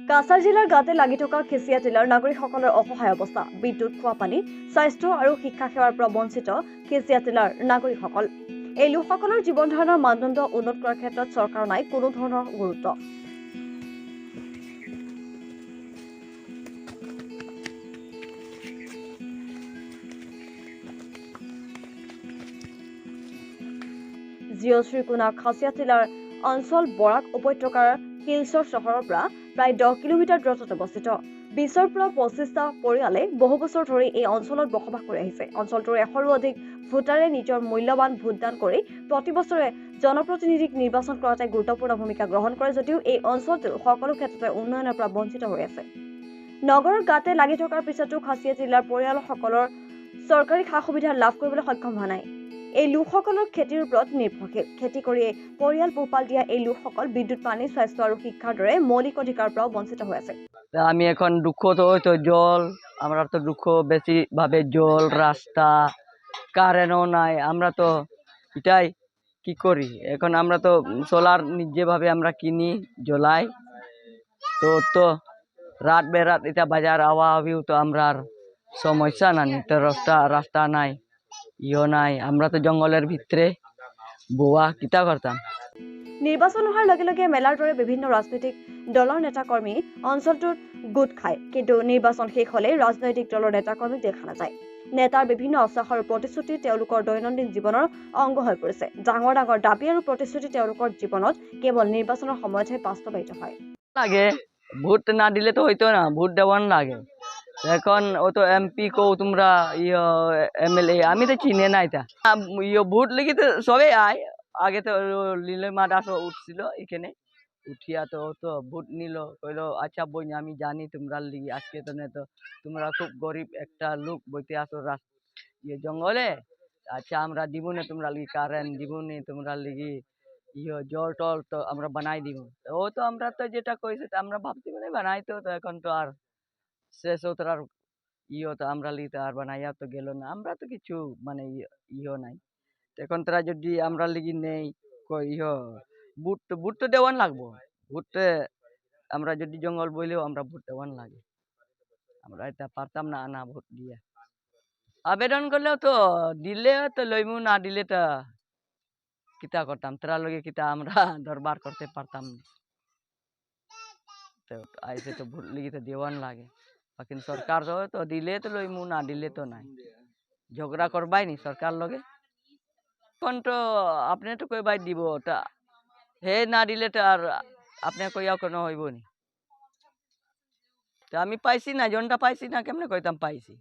কাছাৰ জিলাৰ গাতে লাগি থকা খেচিয়া জিলাৰ নাগৰিকসকলৰ অসহায় অৱস্থা বিদ্যুৎ খোৱা পানী স্বাস্থ্য আৰু শিক্ষা সেৱাৰ পৰা বঞ্চিত খেচিয়া জিলাৰ নাগৰিকসকল এই লোকসকলৰ জীৱন ধাৰণৰ মানদণ্ড উন্নত কৰাৰ ক্ষেত্ৰত চৰকাৰৰ নাই কোনো ধৰণৰ গুৰুত্ব জিঅ'শ্ৰীকোনা খাচিয়া জিলাৰ অঞ্চল বৰাক উপত্যকাৰ শিলচৰ চহৰৰ পৰা প্ৰায় 10 কিলোমিটাৰ দূৰত্বত অৱস্থিত 20ৰ পৰা 25টা পৰিয়ালে বহু বছৰ ধৰি এই অঞ্চলত বসবাস কৰি আহিছে অঞ্চলটোৰ 100ৰো অধিক ভোটাৰে নিজৰ মূল্যৱান ভোটদান কৰি প্ৰতি বছৰে জনপ্ৰতিনিধিক নিৰ্বাচন কৰাত গুৰুত্বপূৰ্ণ ভূমিকা গ্ৰহণ কৰে যদিও এই অঞ্চলটো সকলো ক্ষেত্ৰতে উন্নয়নৰ পৰা বঞ্চিত হৈ আছে নগৰৰ গাতে লাগি থকাৰ পিছতো খাচিয়া জিলাৰ পৰিয়ালসকলৰ চৰকাৰী সা সুবিধা লাভ কৰিবলৈ সক্ষম হোৱা নাই এই লোকসকলৰ খেতিৰ ওপৰত নিৰ্ভৰশীল খেতি কৰিয়ে পৰিয়াল পোহপাল দিয়া এই লোকসকল বিদ্যুৎ পানী স্বাস্থ্য আৰু শিক্ষাৰ দৰে মৌলিক অধিকাৰৰ পৰাও বঞ্চিত হৈ আছে আমি এখন দুঃখ তো হয়তো জল আমরা তো দুঃখ বেশি ভাবে জল রাস্তা কারেন্টও নাই আমরা তো এটাই কি করি এখন আমরা তো সোলার নিজেভাবে আমরা কিনি জ্বলাই তো রাত বেরাত এটা বাজার আওয়া আবিও তো আমরা সমস্যা না তো রাস্তা নাই নাই আমরা তো জঙ্গলের ভিতরে বোয়া কিতা করতাম নিৰ্বাচন হোৱাৰ লগে লগে মেলাৰ দৰে বিভিন্ন ৰাজনৈতিক দলৰ নেতাকৰ্মী অঞ্চলটোত গোট খায় কিন্তু নিৰ্বাচন শেষ হলে ৰাজনৈতিক দলৰ নেতাকৰ্মীক দেখা নাযায় নেতাৰ বিভিন্ন আশ্বাস আৰু প্ৰতিশ্ৰুতি তেওঁলোকৰ দৈনন্দিন জীৱনৰ অংগ হৈ পৰিছে ডাঙৰ ডাঙৰ দাবী আৰু প্ৰতিশ্ৰুতি তেওঁলোকৰ জীৱনত কেৱল নিৰ্বাচনৰ সময়তহে বাস্তৱায়িত হয় লাগে ভোট না দিলে তো হইতো না ভোট দেওয়ান লাগে এখন ও তো এমপি কো তোমরা এমএলএ আমি তো চিনে না এটা ভোট লেগে তো সবাই আয় আগে তো লীলমা দাসও উঠছিল এখানে উঠিয়া তো ভোট নিল কইলো আচ্ছা বই আমি জানি তোমরা লিগি আজকে তো তোমরা খুব গরিব একটা লোক বইতে আসো জঙ্গলে আচ্ছা আমরা দিব না তোমরা লিগি কারেন্ট দিব না তোমরা লিগি জল টল তো আমরা বানাই দিব ও তো আমরা তো যেটা কইছে আমরা ভাবছি মানে বানাই তো এখন তো আর শেষ হতো আর তো আমরা লিতে আর বানাইয়া তো গেল না আমরা তো কিছু মানে নাই এখন তারা যদি আমরা লিগি নেই বুট তো দেওয়ান লাগবো ভোটে আমরা যদি জঙ্গল বইলেও আমরা ভোট দেওয়ান লাগে আমরা এটা পারতাম না আনা ভোট দিয়ে আবেদন করলেও তো দিলে তো লইমু না দিলে তো কিতা করতাম তারা লগে কিতা আমরা দরবার করতে পারতাম না তো আইসে তো ভোট লিগে তো দেওয়ান লাগে लेकिन सरकार तो दिले तो लइमु ना दिले तो নাই ঝগড়া করবাই নি সরকার লগে কোন তো আপনি তো কইবাই দিব তা হে না দিলে তো আর আপনি কইয়া কোনো হইব নি তো আমি পাইছি না জনটা পাইছি না কেমনে কইতাম পাইছি